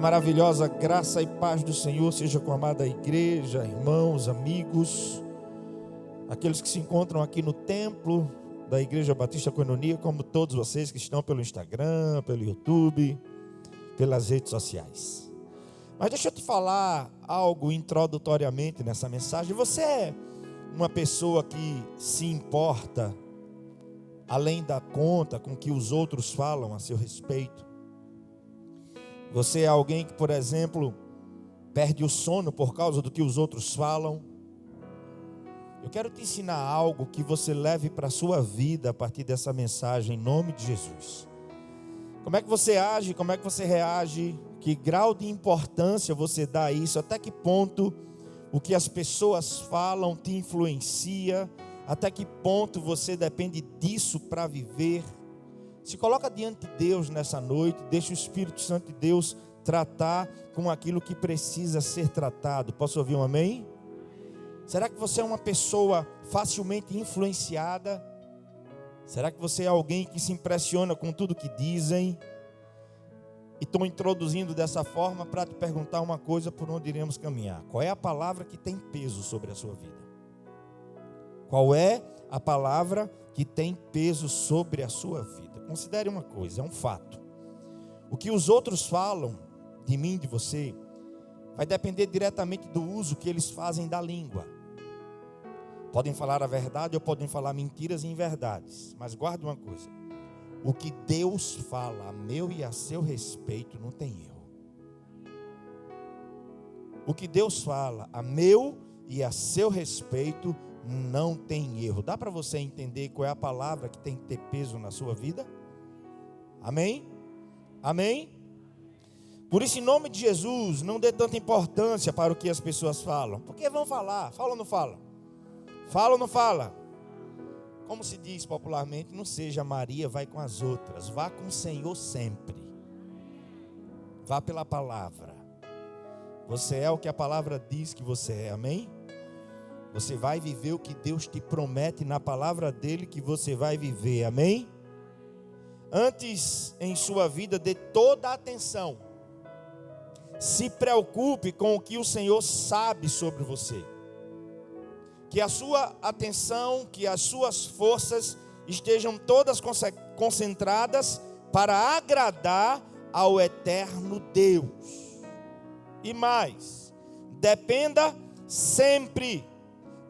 A maravilhosa graça e paz do Senhor seja com a amada igreja, irmãos, amigos, aqueles que se encontram aqui no templo da Igreja Batista Coinonia, como todos vocês que estão pelo Instagram, pelo YouTube, pelas redes sociais. Mas deixa eu te falar algo introdutoriamente nessa mensagem. Você é uma pessoa que se importa além da conta com que os outros falam a seu respeito? Você é alguém que, por exemplo, perde o sono por causa do que os outros falam? Eu quero te ensinar algo que você leve para a sua vida a partir dessa mensagem, em nome de Jesus. Como é que você age, como é que você reage, que grau de importância você dá a isso, até que ponto o que as pessoas falam te influencia, até que ponto você depende disso para viver. Se coloca diante de Deus nessa noite, deixa o Espírito Santo de Deus tratar com aquilo que precisa ser tratado. Posso ouvir um amém? Será que você é uma pessoa facilmente influenciada? Será que você é alguém que se impressiona com tudo que dizem? E estou introduzindo dessa forma para te perguntar uma coisa por onde iremos caminhar. Qual é a palavra que tem peso sobre a sua vida? Qual é a palavra que tem peso sobre a sua vida? Considere uma coisa, é um fato. O que os outros falam de mim, de você, vai depender diretamente do uso que eles fazem da língua. Podem falar a verdade ou podem falar mentiras e inverdades. Mas guarde uma coisa: o que Deus fala a meu e a seu respeito não tem erro. O que Deus fala a meu e a seu respeito não tem erro. Dá para você entender qual é a palavra que tem que ter peso na sua vida? Amém? Amém? Por isso, em nome de Jesus, não dê tanta importância para o que as pessoas falam. Porque vão falar, fala ou não fala? Fala ou não fala? Como se diz popularmente, não seja Maria, vai com as outras. Vá com o Senhor sempre. Vá pela palavra. Você é o que a palavra diz que você é, amém? Você vai viver o que Deus te promete na palavra dele que você vai viver, amém? Antes em sua vida, dê toda a atenção. Se preocupe com o que o Senhor sabe sobre você. Que a sua atenção, que as suas forças estejam todas concentradas para agradar ao eterno Deus. E mais, dependa sempre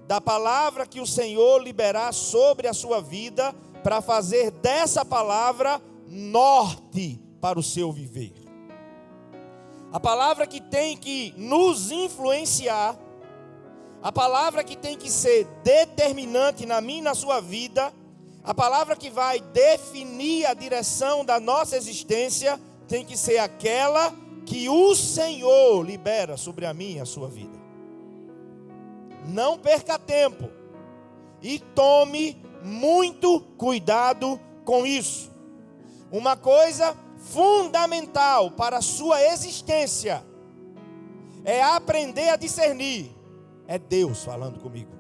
da palavra que o Senhor liberar sobre a sua vida, para fazer dessa palavra norte para o seu viver. A palavra que tem que nos influenciar, a palavra que tem que ser determinante na minha e na sua vida, a palavra que vai definir a direção da nossa existência, tem que ser aquela que o Senhor libera sobre a minha e a sua vida. Não perca tempo e tome muito cuidado com isso. Uma coisa fundamental para a sua existência é aprender a discernir. É Deus falando comigo.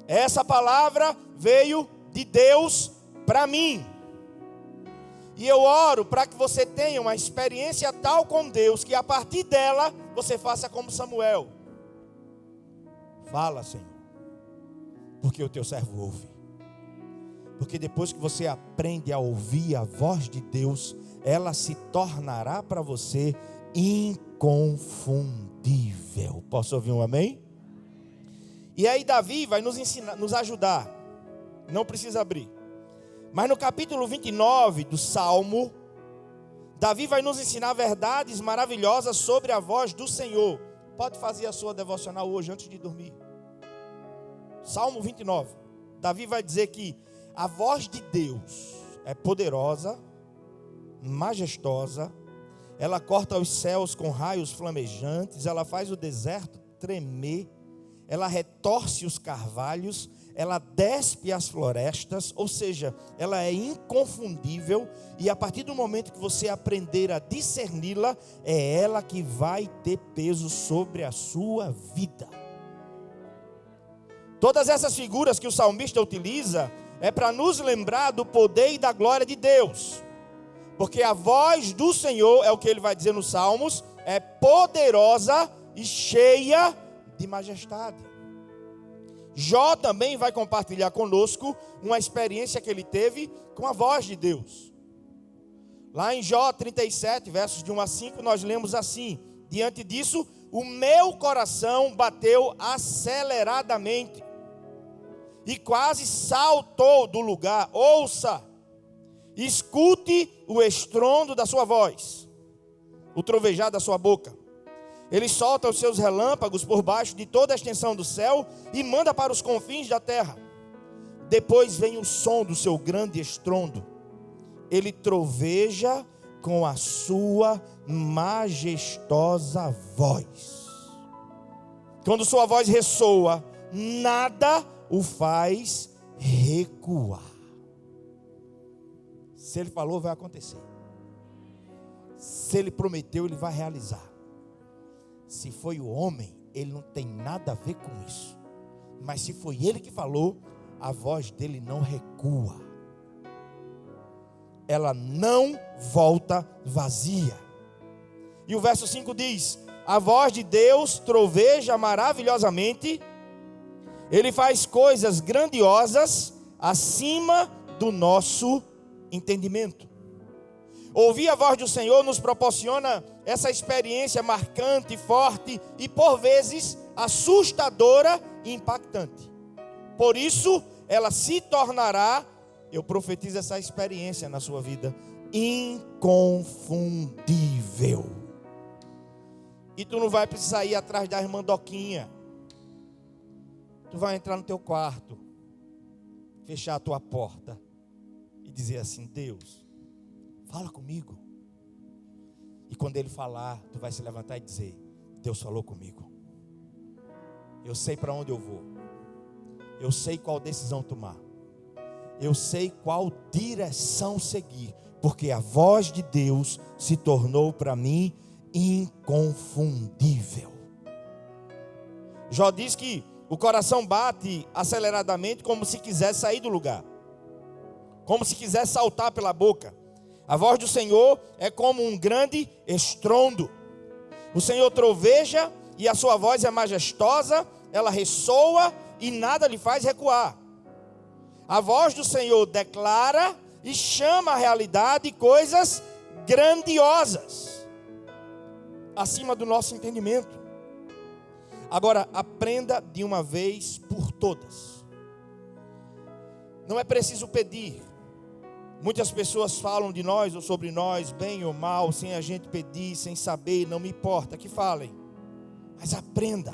Essa palavra veio de Deus para mim. E eu oro para que você tenha uma experiência tal com Deus, que a partir dela você faça como Samuel. Fala, Senhor, porque o teu servo ouve. Porque depois que você aprende a ouvir a voz de Deus, ela se tornará para você inconfundível. Posso ouvir um amém? E aí Davi vai nos ensinar, nos ajudar. Não precisa abrir. Mas no capítulo 29 do Salmo, Davi vai nos ensinar verdades maravilhosas sobre a voz do Senhor. Pode fazer a sua devocional hoje antes de dormir. Salmo 29. Davi vai dizer que a voz de Deus é poderosa, majestosa. Ela corta os céus com raios flamejantes. Ela faz o deserto tremer. Ela retorce os carvalhos. Ela despe as florestas. Ou seja, ela é inconfundível. E a partir do momento que você aprender a discerni-la, é ela que vai ter peso sobre a sua vida. Todas essas figuras que o salmista utiliza é para nos lembrar do poder e da glória de Deus. Porque a voz do Senhor, é o que ele vai dizer nos Salmos, é poderosa e cheia de majestade. Jó também vai compartilhar conosco uma experiência que ele teve com a voz de Deus. Lá em Jó 37, versos de 1 a 5, nós lemos assim: diante disso, o meu coração bateu aceleradamente e quase saltou do lugar. Ouça, escute o estrondo da sua voz, o trovejar da sua boca. Ele solta os seus relâmpagos por baixo de toda a extensão do céu e manda para os confins da terra. Depois vem o som do seu grande estrondo. Ele troveja com a sua majestosa voz. Quando sua voz ressoa, nada o faz recuar. Se ele falou, vai acontecer. Se ele prometeu, ele vai realizar. Se foi o homem, ele não tem nada a ver com isso. Mas se foi ele que falou, a voz dele não recua. Ela não volta vazia. E o verso 5 diz: a voz de Deus troveja maravilhosamente. Ele faz coisas grandiosas acima do nosso entendimento. Ouvir a voz do Senhor nos proporciona essa experiência marcante, forte e por vezes assustadora e impactante. Por isso, ela se tornará, eu profetizo essa experiência na sua vida, inconfundível. E tu não vai precisar ir atrás da irmã Doquinha. Tu vai entrar no teu quarto, fechar a tua porta e dizer assim: Deus, fala comigo. E quando ele falar, tu vai se levantar e dizer: Deus falou comigo. Eu sei para onde eu vou. Eu sei qual decisão tomar. Eu sei qual direção seguir. Porque a voz de Deus se tornou para mim inconfundível. Jó diz que o coração bate aceleradamente como se quisesse sair do lugar. Como se quisesse saltar pela boca. A voz do Senhor é como um grande estrondo. O Senhor troveja e a sua voz é majestosa, ela ressoa e nada lhe faz recuar. A voz do Senhor declara e chama à realidade coisas grandiosas, acima do nosso entendimento. Agora, aprenda de uma vez por todas. Não é preciso pedir. Muitas pessoas falam de nós ou sobre nós, bem ou mal, sem a gente pedir, sem saber, não me importa que falem. Mas aprenda.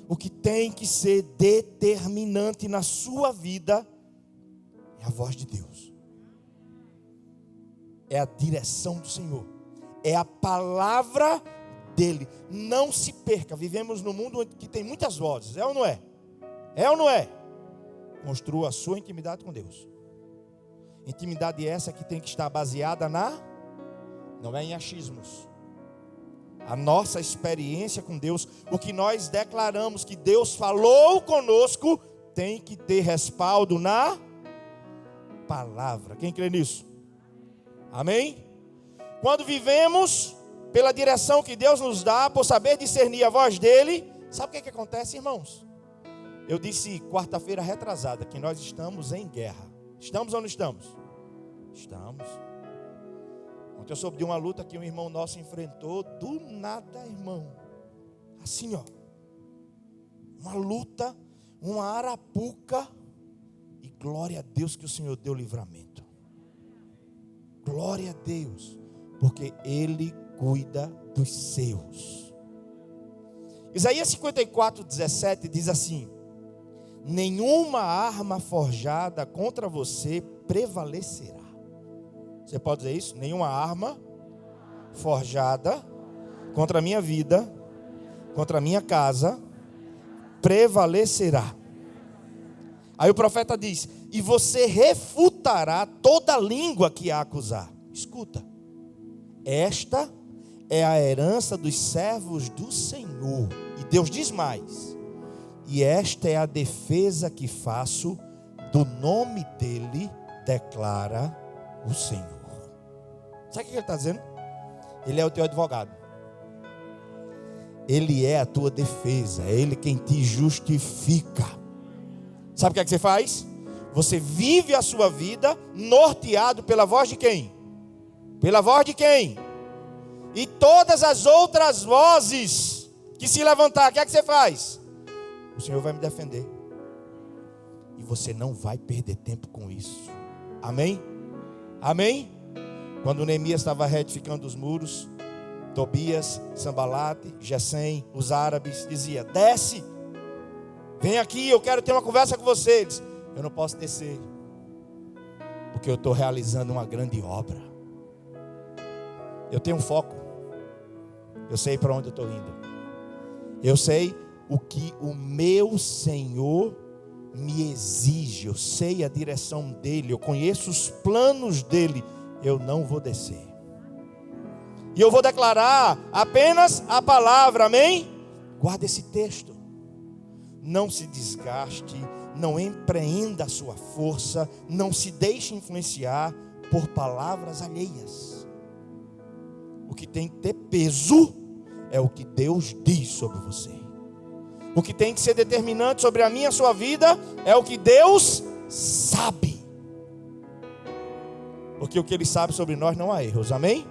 O que tem que ser determinante na sua vida é a voz de Deus. É a direção do Senhor. É a palavra dele. Não se perca. Vivemos num mundo que tem muitas vozes. É ou não é? É ou não é? Construa a sua intimidade com Deus. Intimidade essa que tem que estar baseada não é em achismos. A nossa experiência com Deus, o que nós declaramos que Deus falou conosco, tem que ter respaldo na palavra. Quem crê nisso? Amém? Quando vivemos pela direção que Deus nos dá, por saber discernir a voz dele, sabe o que acontece, irmãos? Eu disse quarta-feira retrasada que nós estamos em guerra. Estamos ou não estamos? Estamos. Ontem eu soube de uma luta que um irmão nosso enfrentou. Do nada, irmão. Assim, ó. Uma luta, uma arapuca. E glória a Deus que o Senhor deu livramento. Glória a Deus. Porque Ele cuida dos seus. Isaías 54:17 diz assim: nenhuma arma forjada contra você prevalecerá. Você pode dizer isso? Nenhuma arma forjada contra a minha vida, contra a minha casa, prevalecerá. Aí o profeta diz: e você refutará toda língua que a acusar. Escuta, esta é a herança dos servos do Senhor. E Deus diz mais: e esta é a defesa que faço do nome dele, declara o Senhor. Sabe o que ele está dizendo? Ele é o teu advogado. Ele é a tua defesa. É Ele quem te justifica. Sabe o que é que você faz? Você vive a sua vida norteado pela voz de quem? Pela voz de quem? E todas as outras vozes que se levantar, o que é que você faz? O Senhor vai me defender. E você não vai perder tempo com isso. Amém? Amém? Quando Neemias estava retificando os muros, Tobias, Sambalate, Gesem, os árabes, dizia: desce, vem aqui, eu quero ter uma conversa com você. Ele disse: eu não posso descer, porque eu estou realizando uma grande obra. Eu tenho um foco. Eu sei para onde eu estou indo. Eu sei o que o meu Senhor me exige. Eu sei a direção dele. Eu conheço os planos dele. Eu não vou descer. E eu vou declarar apenas a palavra, amém? Guarda esse texto. Não se desgaste, não empreenda a sua força, não se deixe influenciar por palavras alheias. O que tem que ter peso é o que Deus diz sobre você. O que tem que ser determinante sobre a minha e a sua vida é o que Deus sabe. Porque o que Ele sabe sobre nós não há erros, amém?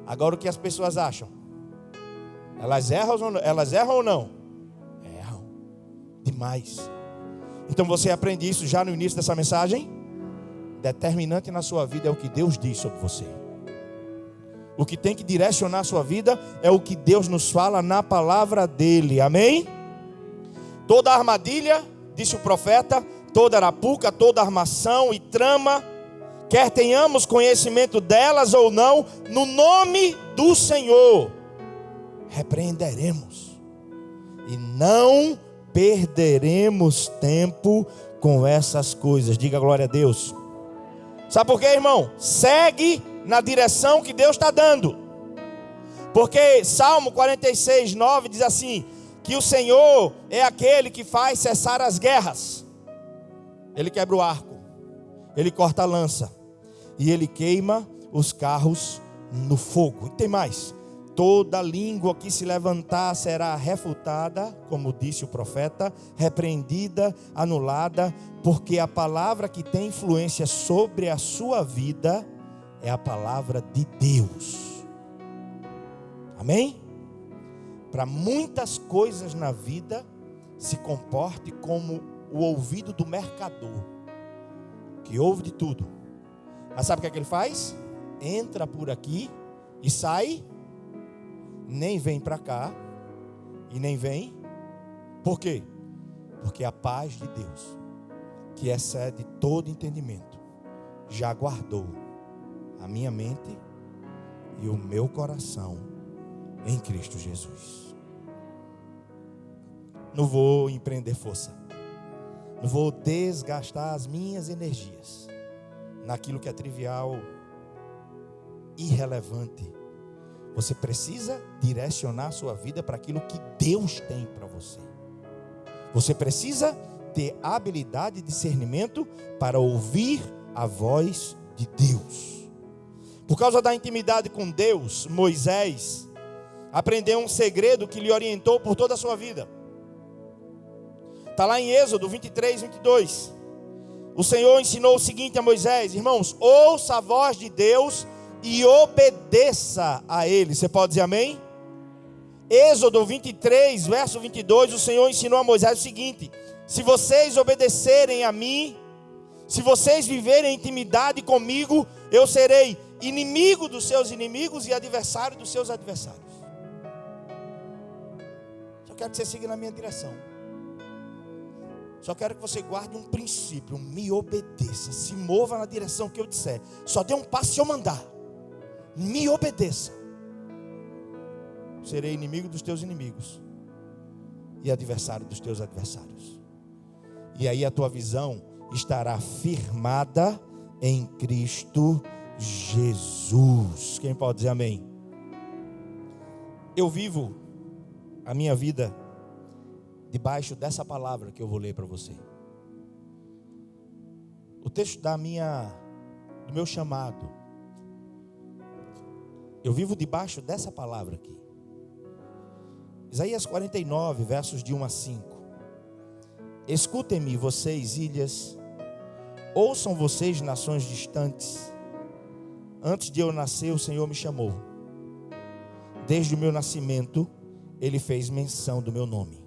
Agora o que as pessoas acham? Elas erram ou não? Erram demais. Então você aprende isso já no início dessa mensagem? Determinante na sua vida é o que Deus diz sobre você. O que tem que direcionar a sua vida é o que Deus nos fala na palavra dele, amém? Toda armadilha, disse o profeta, toda arapuca, toda armação e trama, quer tenhamos conhecimento delas ou não, no nome do Senhor repreenderemos e não perderemos tempo com essas coisas. Diga glória a Deus. Sabe por quê, irmão? Segue na direção que Deus está dando. Porque Salmo 46, 9 diz assim: que o Senhor é aquele que faz cessar as guerras. Ele quebra o arco, Ele corta a lança e Ele queima os carros no fogo. E tem mais: toda língua que se levantar será refutada, como disse o profeta, repreendida, anulada, porque a palavra que tem influência sobre a sua vida é a palavra de Deus. Amém? Para muitas coisas na vida, se comporte como o ouvido do mercador, que ouve de tudo. Mas sabe o que é que ele faz? Entra por aqui e sai, nem vem para cá e nem vem. Por quê? Porque a paz de Deus, que excede todo entendimento, já guardou a minha mente e o meu coração em Cristo Jesus. Não vou empreender força, não vou desgastar as minhas energias naquilo que é trivial, irrelevante. Você precisa direcionar a sua vida para aquilo que Deus tem para você. Você precisa ter habilidade e discernimento para ouvir a voz de Deus. Por causa da intimidade com Deus, Moisés aprendeu um segredo que lhe orientou por toda a sua vida. Está lá em Êxodo 23, 22. O Senhor ensinou o seguinte a Moisés: irmãos, ouça a voz de Deus e obedeça a Ele. Você pode dizer amém? Êxodo 23, verso 22, o Senhor ensinou a Moisés o seguinte: se vocês obedecerem a mim, se vocês viverem em intimidade comigo, eu serei inimigo dos seus inimigos e adversário dos seus adversários. Só quero que você siga na minha direção. Só quero que você guarde um princípio: me obedeça, se mova na direção que eu disser. Só dê um passo se eu mandar. Me obedeça. Serei inimigo dos teus inimigos e adversário dos teus adversários. E aí a tua visão estará firmada em Cristo Jesus. Quem pode dizer amém? Eu vivo a minha vida debaixo dessa palavra que eu vou ler para você. O texto do meu chamado Eu vivo debaixo dessa palavra aqui. Isaías 49, versos de 1 a 5. Escutem-me, vocês, ilhas. Ouçam vocês, nações distantes. Antes de eu nascer, o Senhor me chamou. Desde o meu nascimento, Ele fez menção do meu nome.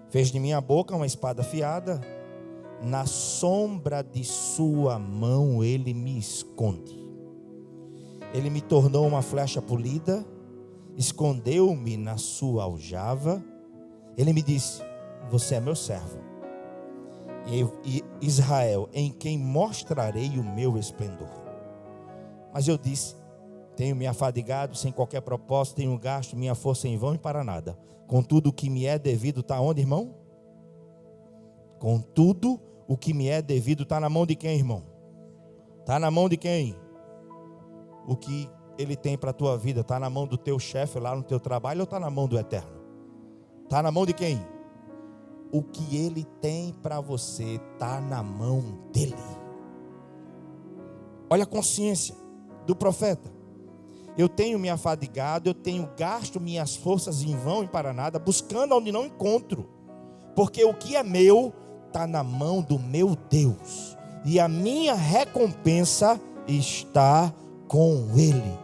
Fez de minha boca uma espada afiada. Na sombra de sua mão, Ele me esconde. Ele me tornou uma flecha polida. Escondeu-me na sua aljava. Ele me disse: você é meu servo, e Israel, em quem mostrarei o meu esplendor. Mas eu disse: tenho me afadigado sem qualquer propósito, tenho gasto minha força em vão e para nada. Contudo, o que me é devido está onde, irmão? Contudo, o que me é devido está na mão de quem, irmão? Está na mão de quem? O que Ele tem para a tua vida está na mão do teu chefe lá no teu trabalho ou está na mão do Eterno? Está na mão de quem? O que Ele tem para você está na mão dEle. Olha a consciência do profeta. Eu tenho me afadigado, eu tenho gasto minhas forças em vão e para nada, buscando onde não encontro. Porque o que é meu está na mão do meu Deus, e a minha recompensa está com Ele.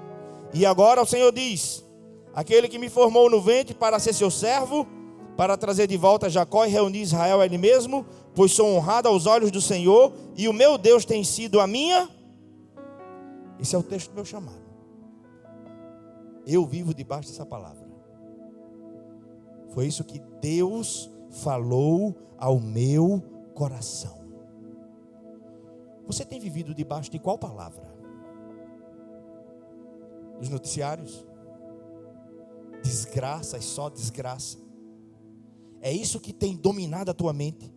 E agora o Senhor diz: aquele que me formou no ventre para ser seu servo, para trazer de volta Jacó e reunir Israel a Ele mesmo, pois sou honrado aos olhos do Senhor, e o meu Deus tem sido a minha. Esse é o texto do meu chamado. Eu vivo debaixo dessa palavra. Foi isso que Deus falou ao meu coração. Você tem vivido debaixo de qual palavra? Dos noticiários? Desgraça e só desgraça. É isso que tem dominado a tua mente.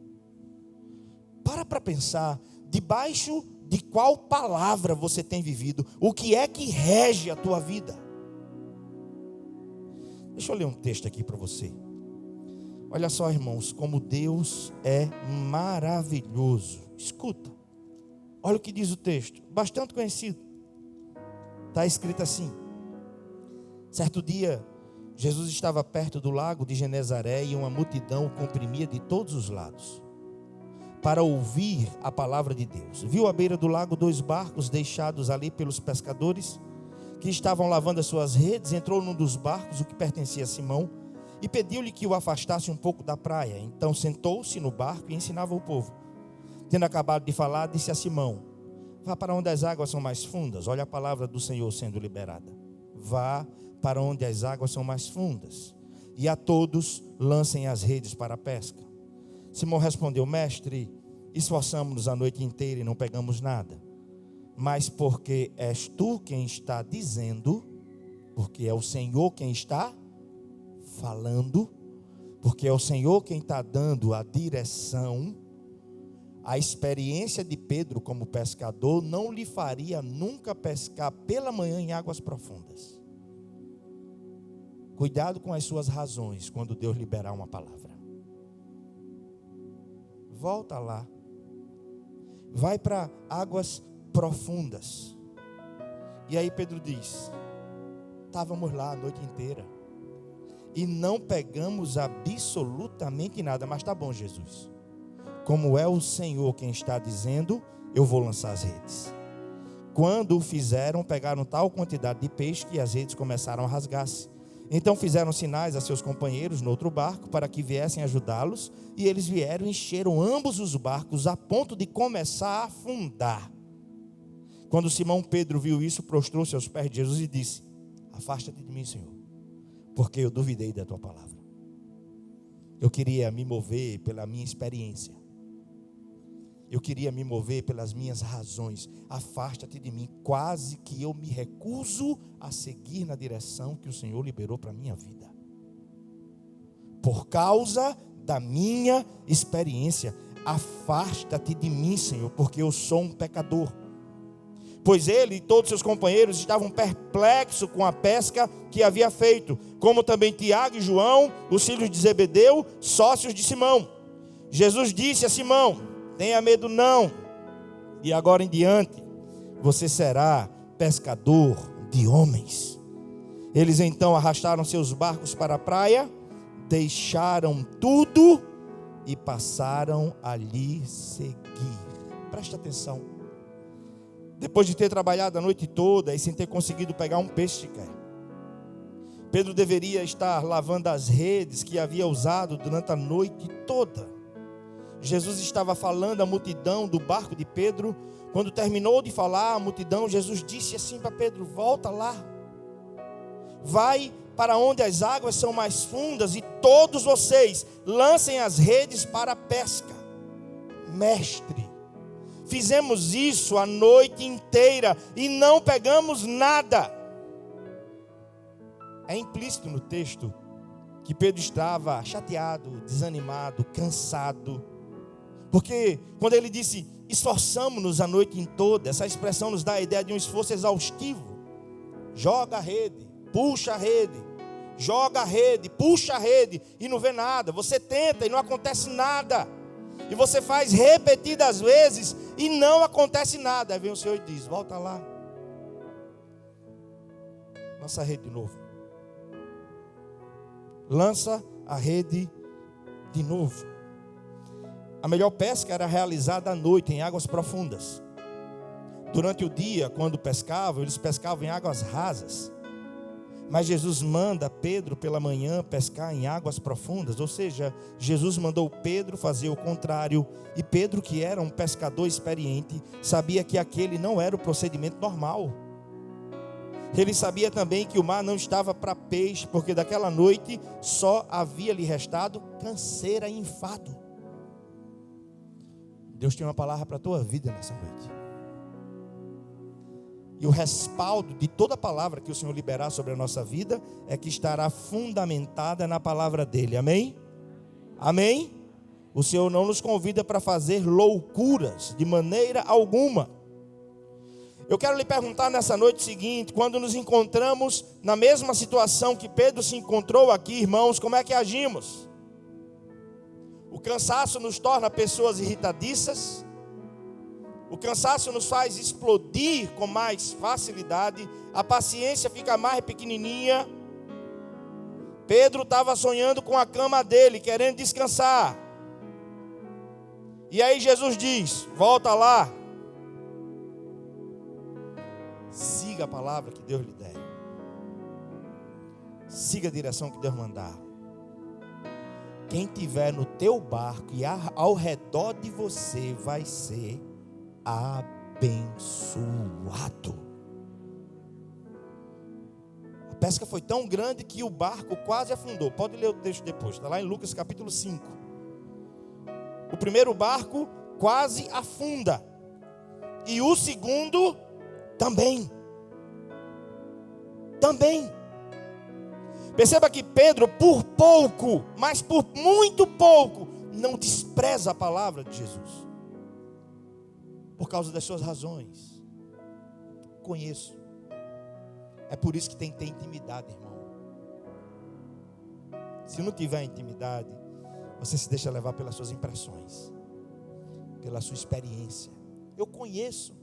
Para pensar, debaixo de qual palavra você tem vivido? O que é que rege a tua vida? Deixa eu ler um texto aqui para você. Olha só, irmãos, como Deus é maravilhoso. Escuta. Olha o que diz o texto, bastante conhecido. Está escrito assim: certo dia, Jesus estava perto do lago de Genezaré e uma multidão o comprimia de todos os lados para ouvir a palavra de Deus. Viu à beira do lago 2 barcos deixados ali pelos pescadores que estavam lavando as suas redes. Entrou num dos barcos, o que pertencia a Simão, e pediu-lhe que o afastasse um pouco da praia. Então sentou-se no barco e ensinava o povo. Tendo acabado de falar, disse a Simão: vá para onde as águas são mais fundas. Olha a palavra do Senhor sendo liberada. Vá para onde as águas são mais fundas, e a todos lancem as redes para a pesca. Simão respondeu: mestre, esforçamo-nos a noite inteira e não pegamos nada. Mas porque és tu quem está dizendo, porque é o Senhor quem está falando, porque é o Senhor quem está dando a direção, a experiência de Pedro como pescador não lhe faria nunca pescar pela manhã em águas profundas. Cuidado com as suas razões quando Deus liberar uma palavra. Volta lá. Vai para águas profundas. E aí Pedro diz: estávamos lá a noite inteira e não pegamos absolutamente nada. Mas tá bom, Jesus, como é o Senhor quem está dizendo, eu vou lançar as redes. Quando o fizeram, pegaram tal quantidade de peixe que as redes começaram a rasgar-se. Então fizeram sinais a seus companheiros no outro barco para que viessem ajudá-los, e eles vieram e encheram ambos os barcos a ponto de começar a afundar. Quando Simão Pedro viu isso, prostrou-se aos pés de Jesus e disse: afasta-te de mim, Senhor, porque eu duvidei da tua palavra. Eu queria me mover pela minha experiência, eu queria me mover pelas minhas razões. Afasta-te de mim. Quase que eu me recuso a seguir na direção que o Senhor liberou para a minha vida, por causa da minha experiência. Afasta-te de mim, Senhor, porque eu sou um pecador. Pois ele e todos seus companheiros estavam perplexos com a pesca que havia feito, como também Tiago e João, os filhos de Zebedeu, sócios de Simão. Jesus disse a Simão: tenha medo não, e agora em diante você será pescador de de homens. Eles então arrastaram seus barcos para a praia, deixaram tudo e passaram a lhe seguir. Preste atenção. Depois de ter trabalhado a noite toda e sem ter conseguido pegar um peixe sequer, Pedro deveria estar lavando as redes que havia usado durante a noite toda. Jesus estava falando à multidão do barco de Pedro. Quando terminou de falar à multidão, Jesus disse assim para Pedro: volta lá, vai para onde as águas são mais fundas e todos vocês lancem as redes para a pesca. Mestre, fizemos isso a noite inteira e não pegamos nada. É implícito no texto que Pedro estava chateado, desanimado, cansado. Porque quando ele disse, esforçamos-nos a noite toda, essa expressão nos dá a ideia de um esforço exaustivo. Joga a rede, puxa a rede, joga a rede, puxa a rede e não vê nada. Você tenta e não acontece nada. E você faz repetidas vezes e não acontece nada. Aí vem o Senhor e diz, volta lá, lança a rede de novo. Lança a rede de novo. A melhor pesca era realizada à noite, em águas profundas. Durante o dia, quando pescavam, eles pescavam em águas rasas. Mas Jesus manda Pedro pela manhã pescar em águas profundas. Ou seja, Jesus mandou Pedro fazer o contrário. E Pedro, que era um pescador experiente, sabia que aquele não era o procedimento normal. Ele sabia também que o mar não estava para peixe, porque daquela noite só havia lhe restado canseira e enfado. Deus tem uma palavra para a tua vida nessa noite. E o respaldo de toda palavra que o Senhor liberar sobre a nossa vida é que estará fundamentada na palavra dele. Amém? Amém? O Senhor não nos convida para fazer loucuras de maneira alguma. Eu quero lhe perguntar nessa noite seguinte, quando nos encontramos na mesma situação que Pedro se encontrou aqui, irmãos, como é que agimos? O cansaço nos torna pessoas irritadiças. O cansaço nos faz explodir com mais facilidade. A paciência fica mais pequenininha. Pedro estava sonhando com a cama dele, querendo descansar. E aí Jesus diz, volta lá. Siga a palavra que Deus lhe der. Siga a direção que Deus mandar. Quem tiver no teu barco e ao redor de você vai ser abençoado. A pesca foi tão grande que o barco quase afundou. Pode ler o texto depois, está lá em Lucas capítulo 5. O primeiro barco quase afunda. E o segundo também. Perceba que Pedro, por pouco, mas por muito pouco, não despreza a palavra de Jesus. Por causa das suas razões. Conheço. É por isso que tem que ter intimidade, irmão. Se não tiver intimidade, você se deixa levar pelas suas impressões, pela sua experiência. Eu conheço,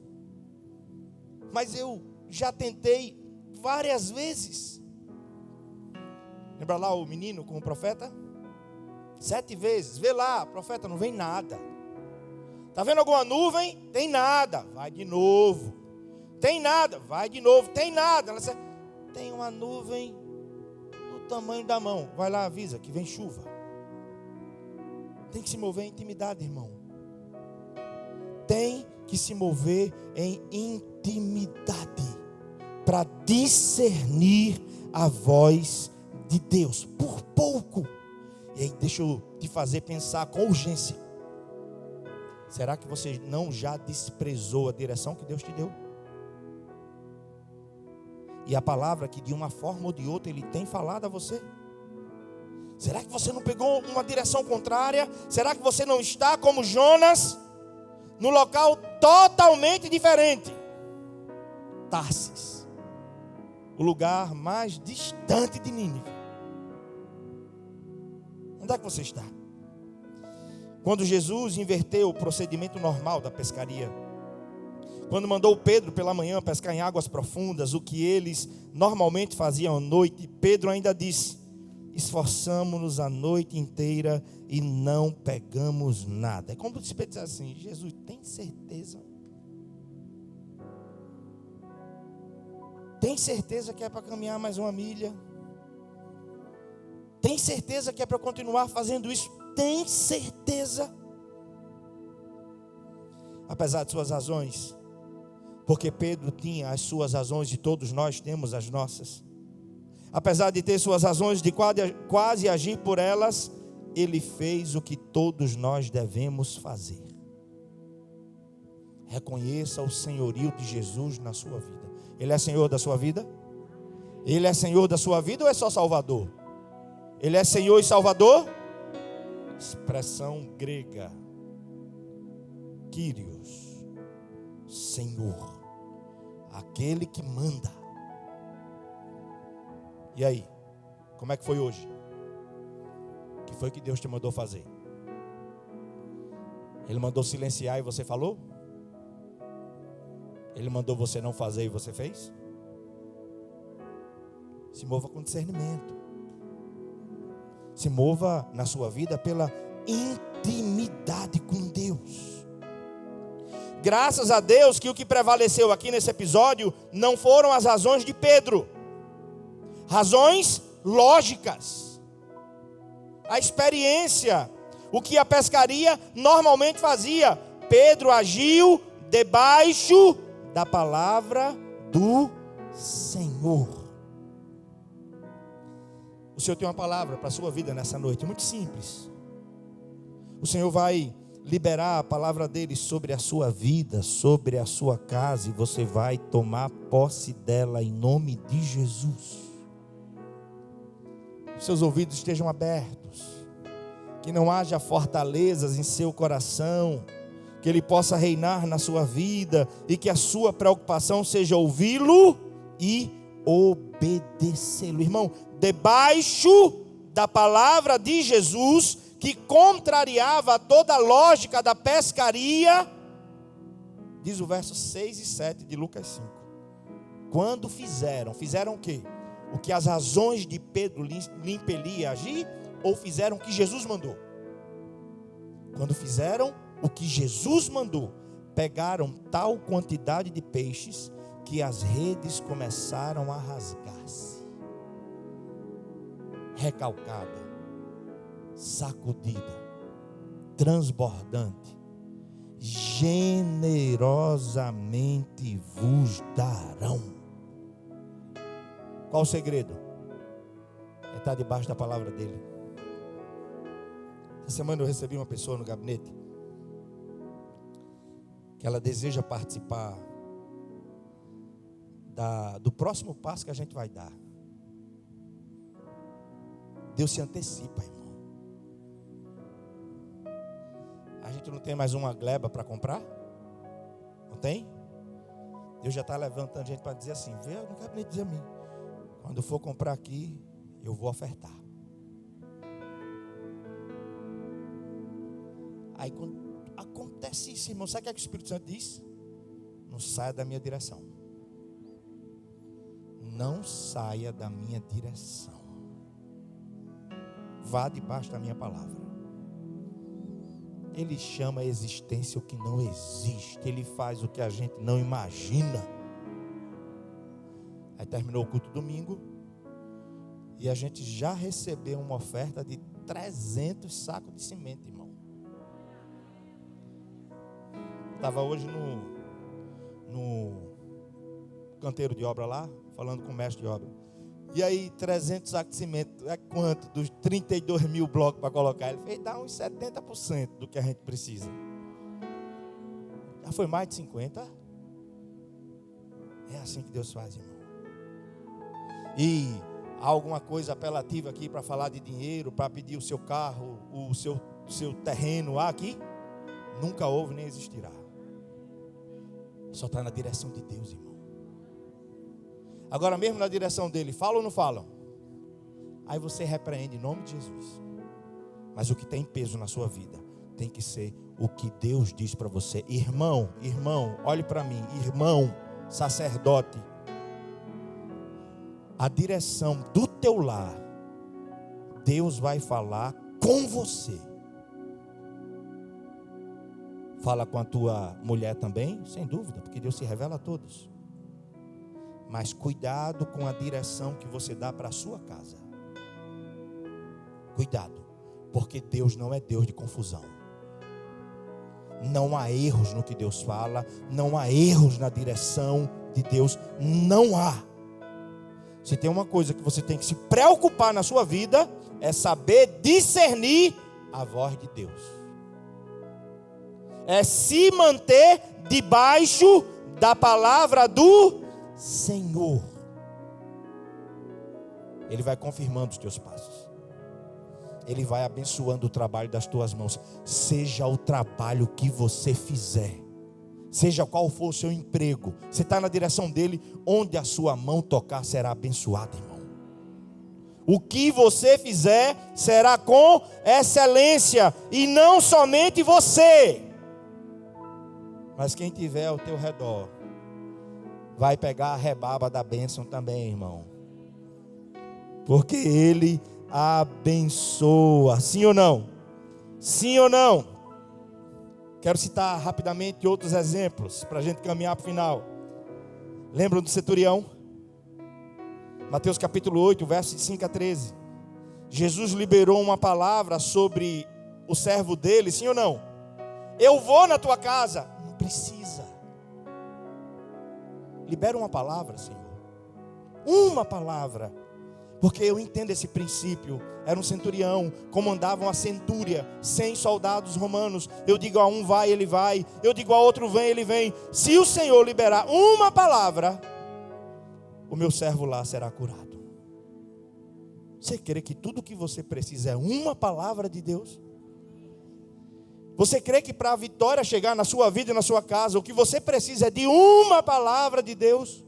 mas eu já tentei várias vezes. Lembra lá o menino com o profeta? 7 vezes, vê lá, profeta, não vem nada. Está vendo alguma nuvem? Tem nada, vai de novo. Tem nada, vai de novo. Tem nada. Ela disse, tem uma nuvem do tamanho da mão. Vai lá, avisa que vem chuva. Tem que se mover em intimidade, irmão. Tem que se mover em intimidade para discernir a voz de Deus. Por pouco. E aí deixa eu te fazer pensar com urgência. Será que você não já desprezou a direção que Deus te deu? E a palavra que de uma forma ou de outra Ele tem falado a você? Será que você não pegou uma direção contrária? Será que você não está como Jonas, no local totalmente diferente? Tarsis, o lugar mais distante de Nínive. Onde é que você está? Quando Jesus inverteu o procedimento normal da pescaria, Quando mandou Pedro pela manhã pescar em águas profundas, o que eles normalmente faziam à noite, Pedro ainda disse: esforçamo-nos a noite inteira e não pegamos nada. É como se Pedro dissesse assim: Jesus, tem certeza? Tem certeza que é para caminhar mais uma milha? Tem certeza que é para continuar fazendo isso? Tem certeza? Apesar de suas razões, porque Pedro tinha as suas razões e todos nós temos as nossas. Apesar de ter suas razões de quase agir por elas, ele fez o que todos nós devemos fazer. Reconheça o senhorio de Jesus na sua vida. Ele é Senhor da sua vida? Ele é Senhor da sua vida ou é só Salvador? Ele é Senhor e Salvador? Expressão grega. Kyrios. Senhor. Aquele que manda. E aí? Como é que foi hoje? O que foi que Deus te mandou fazer? Ele mandou silenciar e você falou? Ele mandou você não fazer e você fez? Se mova com discernimento. Se mova na sua vida pela intimidade com Deus. Graças a Deus que o que prevaleceu aqui nesse episódio não foram as razões de Pedro. Razões lógicas. A experiência. O que a pescaria normalmente fazia. Pedro agiu debaixo da palavra do Senhor. O Senhor tem uma palavra para a sua vida nessa noite, muito simples. O Senhor vai liberar a palavra dele sobre a sua vida, sobre a sua casa, e você vai tomar posse dela em nome de Jesus. Seus ouvidos estejam abertos, que não haja fortalezas em seu coração, que ele possa reinar na sua vida e que a sua preocupação seja ouvi-lo e obedecê-lo. Irmão, debaixo da palavra de Jesus, que contrariava toda a lógica da pescaria, diz o verso 6 e 7 de Lucas 5. Quando fizeram o quê? O que as razões de Pedro lhe impeliam a agir, ou fizeram o que Jesus mandou? Quando fizeram o que Jesus mandou, pegaram tal quantidade de peixes que as redes começaram a rasgar-se. Recalcada, sacudida, transbordante, generosamente vos darão. Qual o segredo? É estar debaixo da palavra dele. Essa semana eu recebi uma pessoa no gabinete que ela deseja participar do próximo passo que a gente vai dar. Deus se antecipa, irmão. A gente não tem mais uma gleba para comprar? Não tem? Deus já está levantando gente para dizer assim: vê no gabinete, diz a mim, quando for comprar aqui, eu vou ofertar. Aí quando acontece isso, irmão, sabe o que o Espírito Santo diz? Não saia da minha direção. Não saia da minha direção. Vá debaixo da minha palavra. Ele chama a existência o que não existe. Ele faz o que a gente não imagina. Aí terminou o culto domingo e a gente já recebeu uma oferta de 300 sacos de cimento, irmão. Estava hoje no canteiro de obra lá, falando com o mestre de obra. E aí, 300 sacos de cimento, é quanto? Dos 32 mil blocos para colocar. Ele fez, dá uns 70% do que a gente precisa. Já foi mais de 50%. É assim que Deus faz, irmão. E há alguma coisa apelativa aqui para falar de dinheiro, para pedir o seu carro, o seu terreno aqui? Nunca houve nem existirá. Só está na direção de Deus, irmão. Agora mesmo na direção dele, falam ou não falam? Aí você repreende em nome de Jesus. Mas o que tem peso na sua vida, tem que ser o que Deus diz para você. Irmão, olhe para mim, irmão, sacerdote. A direção do teu lar, Deus vai falar com você. Fala com a tua mulher também, sem dúvida, porque Deus se revela a todos. Mas cuidado com a direção que você dá para a sua casa. Cuidado, porque Deus não é Deus de confusão. Não há erros no que Deus fala, não há erros na direção de Deus, não há. Se tem uma coisa que você tem que se preocupar na sua vida, é saber discernir a voz de Deus. É se manter debaixo da palavra do Senhor. Ele vai confirmando os teus passos. Ele vai abençoando o trabalho das tuas mãos. Seja o trabalho que você fizer, seja qual for o seu emprego, você está na direção dele, onde a sua mão tocar será abençoada, irmão. O que você fizer será com excelência, e não somente você, mas quem tiver ao teu redor vai pegar a rebaba da bênção também, irmão. Porque Ele abençoa. Sim ou não? Sim ou não? Quero citar rapidamente outros exemplos para a gente caminhar para o final. Lembram do centurião? Mateus capítulo 8, versos de 5 a 13. Jesus liberou uma palavra sobre o servo dele, sim ou não? Eu vou na tua casa. Não precisa. Libera uma palavra, Senhor. Uma palavra. Porque eu entendo esse princípio. Era um centurião, comandava uma centúria, 100 soldados romanos. Eu digo a um vai, ele vai. Eu digo a outro vem, ele vem. Se o Senhor liberar uma palavra, o meu servo lá será curado. Você crê que tudo que você precisa é uma palavra de Deus? Você crê que para a vitória chegar na sua vida e na sua casa, o que você precisa é de uma palavra de Deus?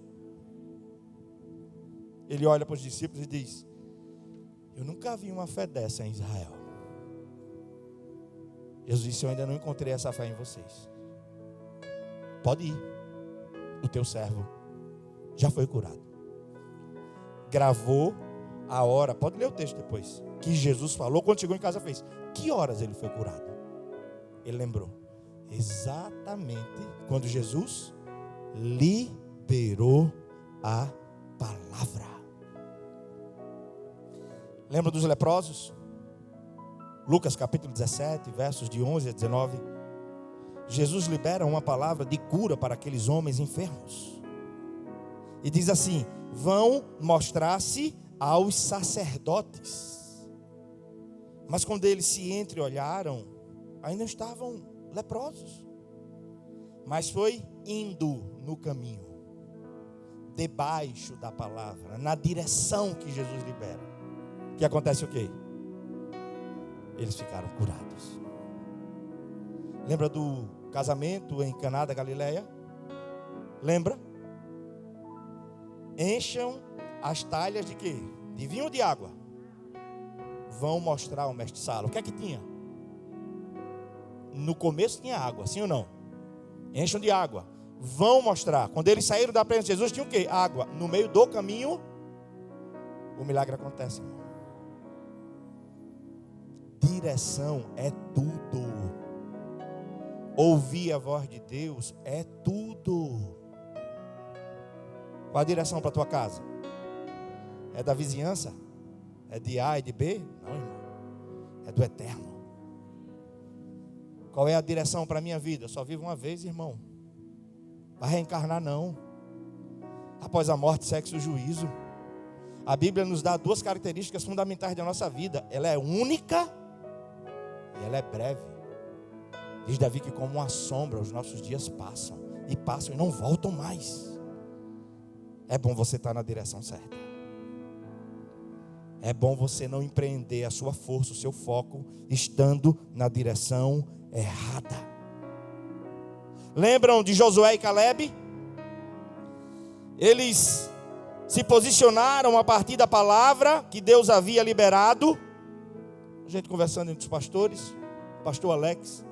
Ele olha para os discípulos e diz: eu nunca vi uma fé dessa em Israel. Jesus disse: eu ainda não encontrei essa fé em vocês. Pode ir. O teu servo já foi curado. Gravou a hora, pode ler o texto depois, que Jesus falou quando chegou em casa fez. Que horas ele foi curado? Ele lembrou. Exatamente quando Jesus liberou a palavra. Lembra dos leprosos? Lucas capítulo 17, versos de 11 a 19. Jesus libera uma palavra de cura para aqueles homens enfermos. E diz assim: vão mostrar-se aos sacerdotes. Mas quando eles se entreolharam, ainda estavam leprosos. Mas foi indo no caminho, debaixo da palavra, na direção que Jesus libera, que acontece o quê? Eles ficaram curados. Lembra do casamento em Caná da Galileia? Lembra? Encham as talhas de quê? De vinho ou de água? Vão mostrar ao mestre Sala. O que é que tinha? No começo tinha água, sim ou não? Encham de água. Vão mostrar. Quando eles saíram da presença de Jesus, tinha o quê? Água. No meio do caminho, o milagre acontece. Direção é tudo. Ouvir a voz de Deus é tudo. Qual a direção para a tua casa? É da vizinhança? É de A e de B? Não, irmão. É do eterno. Qual é a direção para a minha vida? Eu só vivo uma vez, irmão. Vai reencarnar não. Após a morte, sexo e o juízo. A Bíblia nos dá duas características fundamentais da nossa vida. Ela é única e ela é breve. Diz Davi que como uma sombra os nossos dias passam. E passam e não voltam mais. É bom você estar na direção certa. É bom você não empreender a sua força, o seu foco, estando na direção errada. Lembram de Josué e Caleb? Eles se posicionaram a partir da palavra que Deus havia liberado. A gente conversando entre os pastores. pastor Alex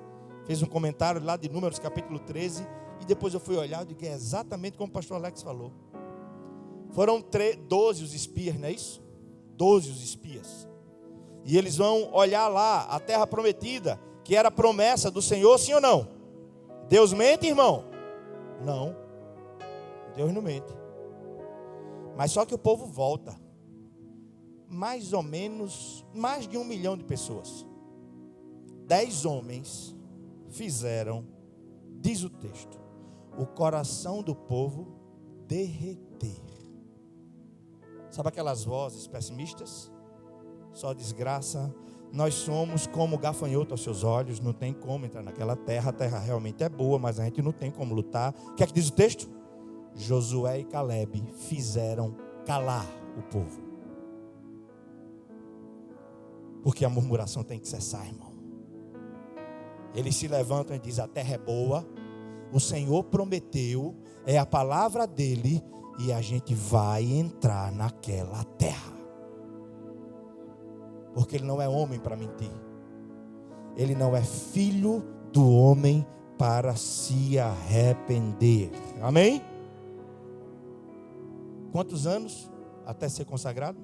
fez um comentário lá de Números capítulo 13, e depois eu fui olhar e que é exatamente como o pastor Alex falou. Foram 12 os espias, não é isso? 12 os espias. E eles vão olhar lá a terra prometida, que era a promessa do Senhor, sim ou não? Deus mente, irmão? Não. Deus não mente. Mas só que o povo volta. Mais ou menos, mais de 1 milhão de pessoas. 10 homens fizeram, diz o texto, o coração do povo derreter. Sabe aquelas vozes pessimistas? Só desgraça. Nós somos como gafanhoto aos seus olhos. Não tem como entrar naquela terra. A terra realmente é boa, mas a gente não tem como lutar. O que é que diz o texto? Josué e Calebe fizeram calar o povo. Porque a murmuração tem que cessar, irmão. Eles se levantam e dizem: a terra é boa, o Senhor prometeu, é a palavra dele, e a gente vai entrar naquela terra. Porque ele não é homem para mentir. Ele não é filho do homem para se arrepender. Amém? Quantos anos até ser consagrado?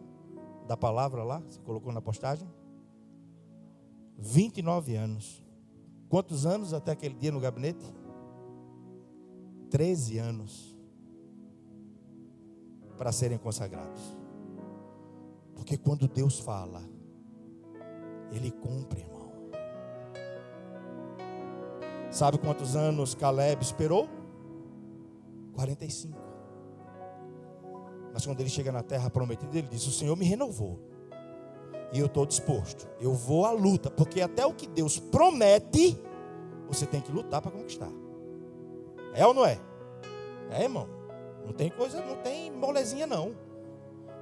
Da palavra lá, você colocou na postagem? 29 anos. Quantos anos até aquele dia no gabinete? 13 anos. Para serem consagrados. Porque quando Deus fala, Ele cumpre, irmão. Sabe quantos anos Calebe esperou? 45. Mas quando ele chega na terra prometida, ele diz: o Senhor me renovou. E eu estou disposto. Eu vou à luta. Porque até o que Deus promete, você tem que lutar para conquistar. É ou não é? É, irmão. Não tem coisa, não tem molezinha não.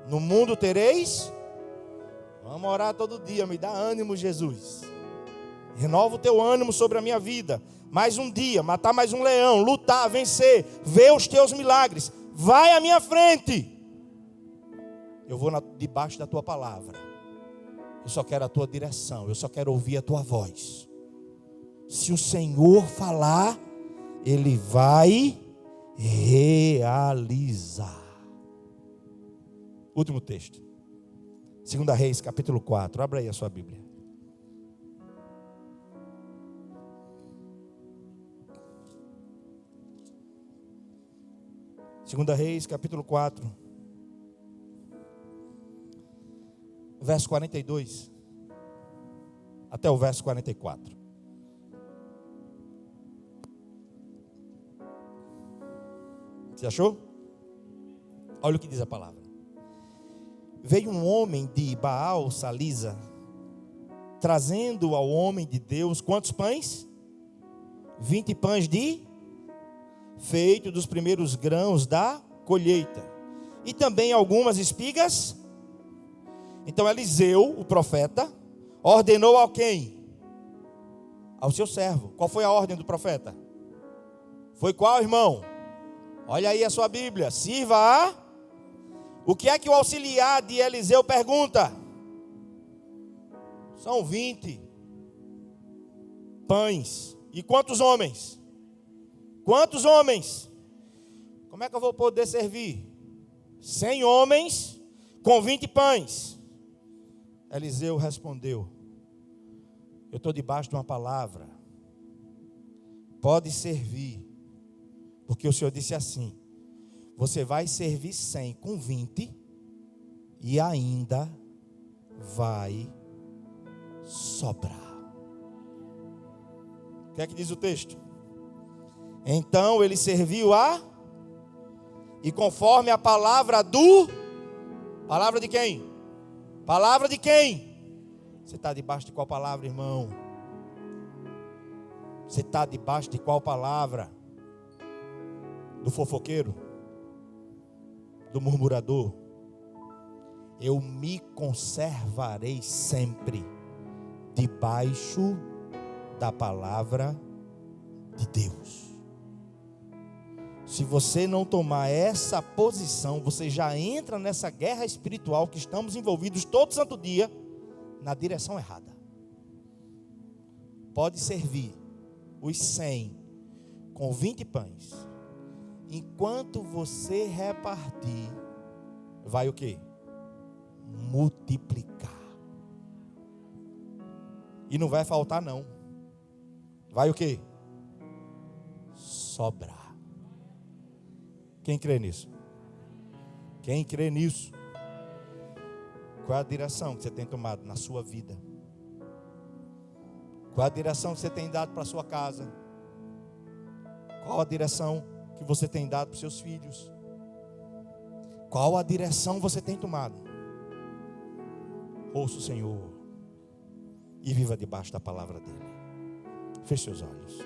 No mundo tereis. Vamos orar todo dia. Me dá ânimo, Jesus. Renova o teu ânimo sobre a minha vida. Mais um dia, matar mais um leão, lutar, vencer, ver os teus milagres. Vai à minha frente. Eu vou debaixo da tua palavra. Eu só quero a tua direção. Eu só quero ouvir a tua voz. Se o Senhor falar, Ele vai realizar. Último texto. 2 Reis, capítulo 4. Abra aí a sua Bíblia. Segunda Reis, capítulo 4, verso 42, até o verso 44. Você achou? Olha o que diz a palavra. Veio um homem de Baal Salisa, trazendo ao homem de Deus, quantos pães? 20 pães feito dos primeiros grãos da colheita, e também algumas espigas. Então Eliseu, o profeta, ordenou a quem? Ao seu servo. Qual foi a ordem do profeta? Foi qual, irmão? Olha aí a sua Bíblia. Sirva a... O que é que o auxiliar de Eliseu pergunta? São 20 pães. E quantos homens? Quantos homens? Como é que eu vou poder servir? 100 homens com 20 pães. Eliseu respondeu: eu estou debaixo de uma palavra. Pode servir. Porque o Senhor disse assim: você vai servir 100 com 20 e ainda vai sobrar. O que é que diz o texto? Então ele serviu e conforme a palavra palavra de quem? Palavra de quem? Você está debaixo de qual palavra, irmão? Você está debaixo de qual palavra? Do fofoqueiro? Do murmurador? Eu me conservarei sempre debaixo da palavra de Deus. Se você não tomar essa posição, você já entra nessa guerra espiritual que estamos envolvidos todo santo dia, na direção errada. pode servir os 100 com 20 pães. Enquanto você repartir, vai o quê? Multiplicar. E não vai faltar não. Vai o quê? Sobrar. Quem crê nisso? Quem crê nisso? Qual é a direção que você tem tomado na sua vida? Qual é a direção que você tem dado para a sua casa? Qual a direção que você tem dado para os seus filhos? Qual a direção você tem tomado? Ouça o Senhor e viva debaixo da palavra dele. Feche seus olhos.